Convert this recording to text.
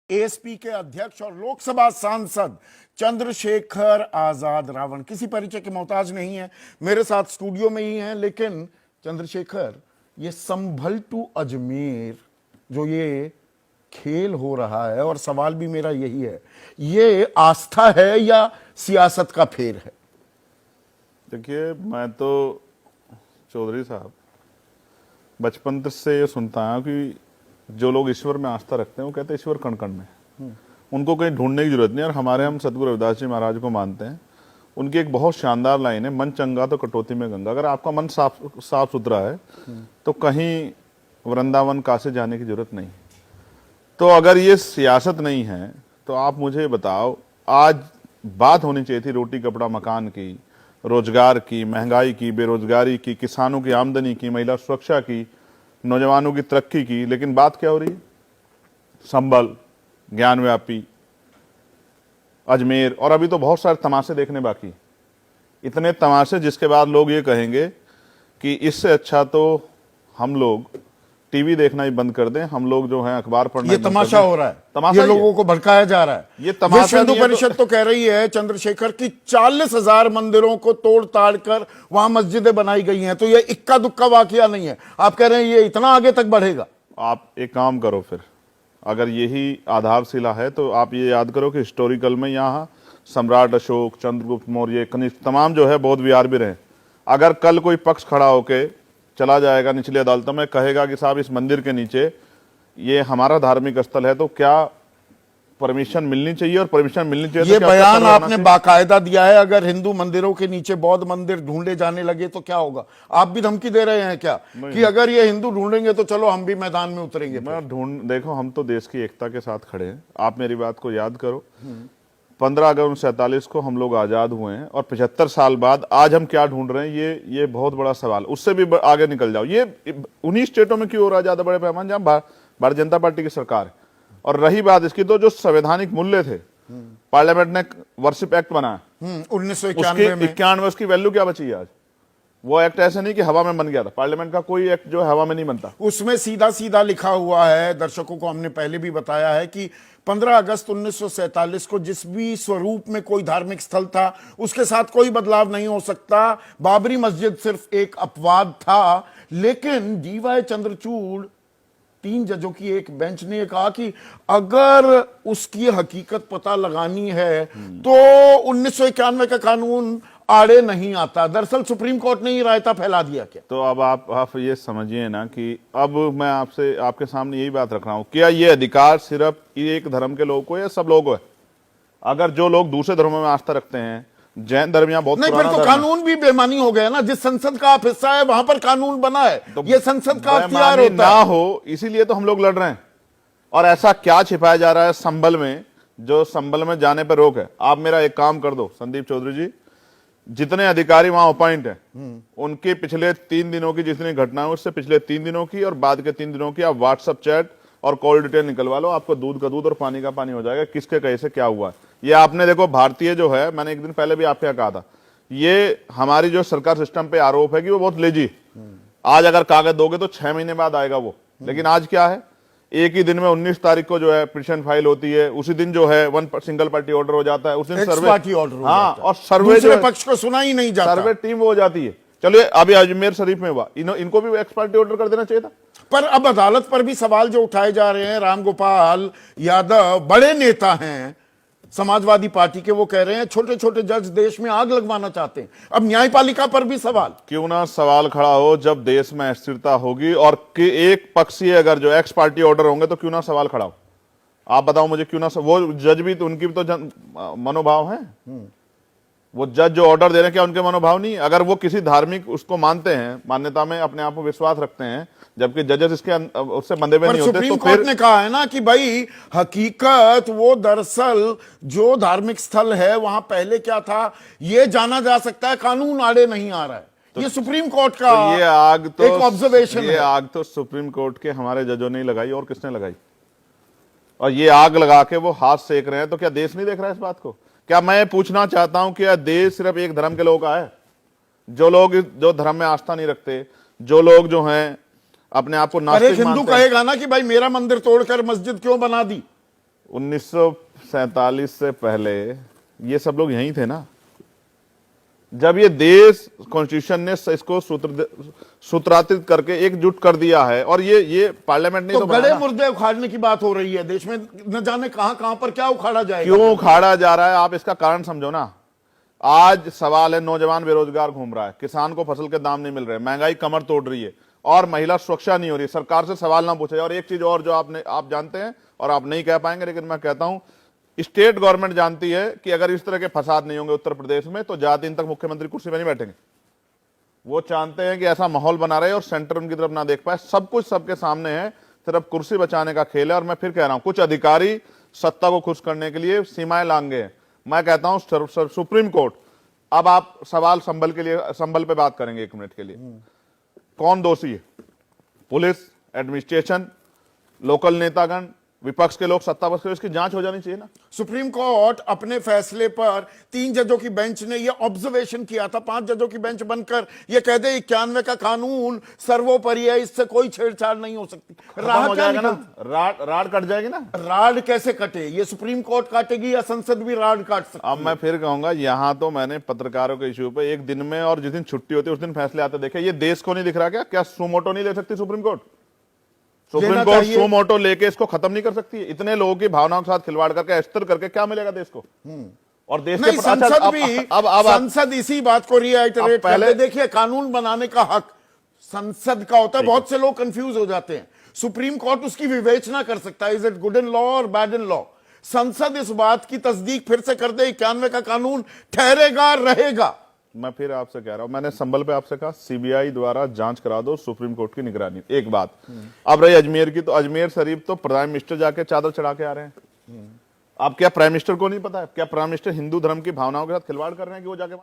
ASP के अध्यक्ष और लोकसभा सांसद चंद्रशेखर आजाद रावण किसी परिचय के मोहताज नहीं है, मेरे साथ स्टूडियो में ही हैं। लेकिन चंद्रशेखर, ये संभल टू अजमेर जो ये खेल हो रहा है, और सवाल भी मेरा यही है, ये आस्था है या सियासत का फेर है? देखिए, मैं तो चौधरी साहब बचपन से ये सुनता हूं कि जो लोग ईश्वर में आस्था रखते हैं वो कहते हैं ईश्वर कण कण में, उनको कहीं ढूंढने की जरूरत नहीं। और हमारे हम सतगुरु रविदास जी महाराज को मानते हैं। उनकी एक बहुत शानदार लाइन है, मन चंगा तो कटौती में गंगा। अगर आपका मन साफ सुथरा है तो कहीं वृंदावन काशी जाने की जरूरत नहीं। तो अगर ये सियासत नहीं है तो आप मुझे बताओ, आज बात होनी चाहिए थी रोटी कपड़ा मकान की, रोजगार की, महंगाई की, बेरोजगारी की, किसानों की आमदनी की, महिला सुरक्षा की, नौजवानों की तरक्की की। लेकिन बात क्या हो रही है? संभल, ज्ञानव्यापी, अजमेर, और अभी तो बहुत सारे तमाशे देखने बाकी। इतने तमाशे जिसके बाद लोग ये कहेंगे कि इससे अच्छा तो हम लोग टीवी देखना ही बंद कर दें, हम लोग जो है अखबार पढ़ना। ये तमाशा हो रहा है, तमाशा ये लोगों को भड़काया जा रहा है। ये तमाशा। विश्व हिंदू परिषद तो कह रही है चंद्रशेखर की 40,000 मंदिरों को तोड़ ताड़ कर वहां मस्जिदें बनाई गई हैं, तो ये इक्का दुक्का वाकया नहीं है। आप कह रहे हैं ये इतना आगे तक बढ़ेगा? आप एक काम करो, फिर अगर यही आधारशिला है तो आप ये याद करो कि हिस्टोरिकल में यहाँ सम्राट अशोक, चंद्रगुप्त मौर्य, कनिष्क, तमाम जो है बौद्ध विहार भी रहे। अगर कल कोई पक्ष खड़ा होके चला जाएगा निचली अदालतों में, कहेगा कि साहब इस मंदिर के नीचे ये हमारा धार्मिक स्थल है, तो क्या परमिशन मिलनी चाहिए? और परमिशन मिलनी चाहिए ये बयान आपने बाकायदा दिया है। अगर हिंदू मंदिरों के नीचे बौद्ध मंदिर ढूंढे जाने लगे तो क्या होगा? आप भी धमकी दे रहे हैं क्या कि अगर ये हिंदू ढूंढेंगे तो चलो हम भी मैदान में उतरेंगे? देखो, हम तो देश की एकता के साथ खड़े हैं। आप मेरी बात को याद करो, 15 अगस्त 47 को हम लोग आजाद हुए हैं, और 75 साल बाद आज हम क्या ढूंढ रहे हैं, ये बहुत बड़ा सवाल। उससे भी आगे निकल जाओ, ये उन्हीं स्टेटों में क्यों हो रहा है ज्यादा बड़े पैमाने जहां भारतीय जनता पार्टी की सरकार है। और रही बात इसकी, तो जो संवैधानिक मूल्य थे, पार्लियामेंट ने वर्शिप एक्ट बनाया 1991 में, उसकी वैल्यू क्या बची है आज? वो एक्ट ऐसे नहीं कि हवा में बन गया था। पार्लियामेंट का कोई एक्ट जो हवा में नहीं बनता। उसमें सीधा सीधा लिखा हुआ है, दर्शकों को हमने पहले भी बताया है कि 15 अगस्त 1947 को जिस भी स्वरूप में कोई धार्मिक स्थल था उसके साथ कोई बदलाव नहीं हो सकता। बाबरी मस्जिद सिर्फ एक अपवाद था। लेकिन डीवाई चंद्रचूड़, 3 जजों की एक बेंच ने कहा कि अगर उसकी हकीकत पता लगानी है तो 1991 का कानून आड़े नहीं आता। दरअसल सुप्रीम कोर्ट ने ही रायता फैला दिया। क्या तो अब आप ये समझिए ना कि अब मैं आपके सामने यही बात रख रहा हूं, क्या ये अधिकार सिर्फ एक धर्म के लोगों को या सब लोगों को है? अगर जो लोग दूसरे धर्मों में आस्था रखते हैं, जैन धर्म यहाँ बहुत नहीं, फिर तो कानून भी बेमानी हो गया ना। जिस संसद का आप हिस्सा है वहां पर कानून बना है, तो ये संसद का अख्तियार होता ना हो, इसीलिए तो हम लोग लड़ रहे हैं। और ऐसा क्या छिपाया जा रहा है संभल में, जो संभल में जाने पर रोक है? आप मेरा एक काम कर दो संदीप चौधरी जी, जितने अधिकारी वहां अपॉइंट हैं उनके पिछले 3 दिनों की जितनी घटना है उससे पिछले 3 दिनों की और बाद के 3 दिनों की आप व्हाट्सएप चैट और कॉल डिटेल निकलवा लो। आपको दूध का दूध और पानी का पानी हो जाएगा, किसके कैसे क्या हुआ। ये आपने देखो, भारतीय जो है, मैंने एक दिन पहले भी आपके कहा था, ये हमारी जो सरकार सिस्टम पे आरोप है कि वो बहुत लेजी। आज अगर कागज दोगे तो 6 महीने बाद आएगा वो। लेकिन आज क्या है, एक ही दिन में 19 तारीख को जो है पिटीशन फाइल होती है, उसी दिन जो है सिंगल पार्टी ऑर्डर हो जाता है, उस दिन सर्वे पार्टी ऑर्डर। हाँ, और सर्वे जो पक्ष को सुना ही नहीं जाता, सर्वे टीम हो जाती है। चलिए, अभी अजमेर शरीफ में हुआ, इनको भी एक्स पार्टी ऑर्डर कर देना चाहिए था। पर अब अदालत पर भी सवाल जो उठाए जा रहे हैं, रामगोपाल यादव बड़े नेता हैं समाजवादी पार्टी के, वो कह रहे हैं छोटे छोटे जज देश में आग लगवाना चाहते हैं। अब न्यायपालिका पर भी सवाल क्यों ना सवाल खड़ा हो, जब देश में अस्थिरता होगी और एक पक्षीय अगर जो एक्स पार्टी ऑर्डर होंगे तो क्यों ना सवाल खड़ा हो? आप बताओ मुझे, क्यों ना? वो जज भी तो, उनकी भी तो मनोभाव है। वो जज जो ऑर्डर दे रहे हैं, क्या उनके मनोभाव नहीं? अगर वो किसी धार्मिक उसको मानते हैं, मान्यता में अपने आप को विश्वास रखते हैं, जबकि जजेस इसके उससे बंधे हुए नहीं होते, सुप्रीम कोर्ट ने कहा है ना कि भाई हकीकत वो दरअसल जो धार्मिक स्थल है वहां पहले क्या था ये जाना जा सकता है, कानून आड़े नहीं आ रहा है। तो ये सुप्रीम कोर्ट का तो ये आग तो एक ऑब्जर्वेशन है। ये आग तो सुप्रीम कोर्ट के हमारे जजों ने लगाई, और किसने लगाई? और ये आग लगा के वो हाथ सेक रहे हैं, तो क्या देश नहीं देख रहा है इस बात को? क्या मैं पूछना चाहता हूं कि यह देश सिर्फ एक धर्म के लोगों का है? जो लोग जो धर्म में आस्था नहीं रखते, जो लोग जो हैं अपने आप को नास्तिक मानते हैं। हिंदू कहेगा ना कि भाई मेरा मंदिर तोड़कर मस्जिद क्यों बना दी? 1947 से पहले ये सब लोग यहीं थे ना, जब ये देश कॉन्स्टिट्यूशन ने इसको सूत्रांतरित करके एकजुट कर दिया है, और ये पार्लियामेंट ने तो तो गड़े बनाया। मुर्दे उखाड़ने की बात हो रही है देश में, न जाने कहां कहां पर क्या उखाड़ा जाएगा। क्यों उखाड़ा जा रहा है, आप इसका कारण समझो ना। आज सवाल है, नौजवान बेरोजगार घूम रहा है, किसान को फसल के दाम नहीं मिल रहे, महंगाई कमर तोड़ रही है, और महिला सुरक्षा नहीं हो रही, सरकार से सवाल ना पूछे। और एक चीज और जो आप जानते हैं और आप नहीं कह पाएंगे, लेकिन मैं कहता हूं, स्टेट गवर्नमेंट जानती है कि अगर इस तरह के फसाद नहीं होंगे उत्तर प्रदेश में तो ज्यादा दिन तक मुख्यमंत्री कुर्सी पर नहीं बैठेंगे। वो चाहते हैं कि ऐसा माहौल बना रहे और सेंटर उनकी तरफ ना देख पाए। सब कुछ सबके सामने है, सिर्फ कुर्सी बचाने का खेल है। और मैं फिर कह रहा हूं, कुछ अधिकारी सत्ता को खुश करने के लिए सीमाएं लांघे हैं। मैं कहता हूं सुप्रीम कोर्ट, अब आप सवाल संभल पे बात करेंगे 1 मिनट के लिए। कौन दोषी है? पुलिस, एडमिनिस्ट्रेशन, लोकल नेतागण, विपक्ष के लोग, सत्ता पक्ष के लोग? इसकी जांच हो जानी चाहिए ना। सुप्रीम कोर्ट अपने फैसले पर 3 जजों की बेंच ने यह ऑब्जर्वेशन किया था, 5 जजों की बेंच बनकर यह कह दे 91 का कानून सर्वोपरि है, इससे कोई छेड़छाड़ नहीं हो सकती। राह हो क्या जाएगा ना, राड कट जाएगी ना। राड कैसे कटे? ये सुप्रीम कोर्ट काटेगी या संसद भी राड काट सकती है? अब मैं फिर कहूंगा, यहां तो मैंने पत्रकारों के इश्यू पे एक दिन में और जिस दिन छुट्टी होती है उस दिन फैसले आते देखे। ये देश को नहीं दिख रहा क्या सुमोटो नहीं ले सकती supreme court? Supreme court suo motu लेके इसको खत्म नहीं कर सकती? इतने लोगों की भावनाओं के साथ खिलवाड़ करके, अस्तर करके क्या मिलेगा देश को? और देश नहीं, के संसद भी संसद इसी बात को रिआइटरेट पहले देखिए, कानून बनाने का हक संसद का होता है। बहुत से लोग कंफ्यूज हो जाते हैं। सुप्रीम कोर्ट उसकी विवेचना कर सकता है, is it good in law और बैड इन लॉ। संसद इस बात की तस्दीक फिर से कर दे 91 का कानून ठहरेगा, रहेगा। मैं फिर आपसे कह रहा हूं, मैंने संभल पे आपसे कहा सीबीआई द्वारा जांच करा दो, सुप्रीम कोर्ट की निगरानी। एक बात। अब रही अजमेर की, तो अजमेर शरीफ तो प्राइम मिनिस्टर जाके चादर चढ़ा के आ रहे हैं। अब क्या प्राइम मिनिस्टर को नहीं पता है? क्या प्राइम मिनिस्टर हिंदू धर्म की भावनाओं के साथ खिलवाड़ कर रहे हैं कि वो जाके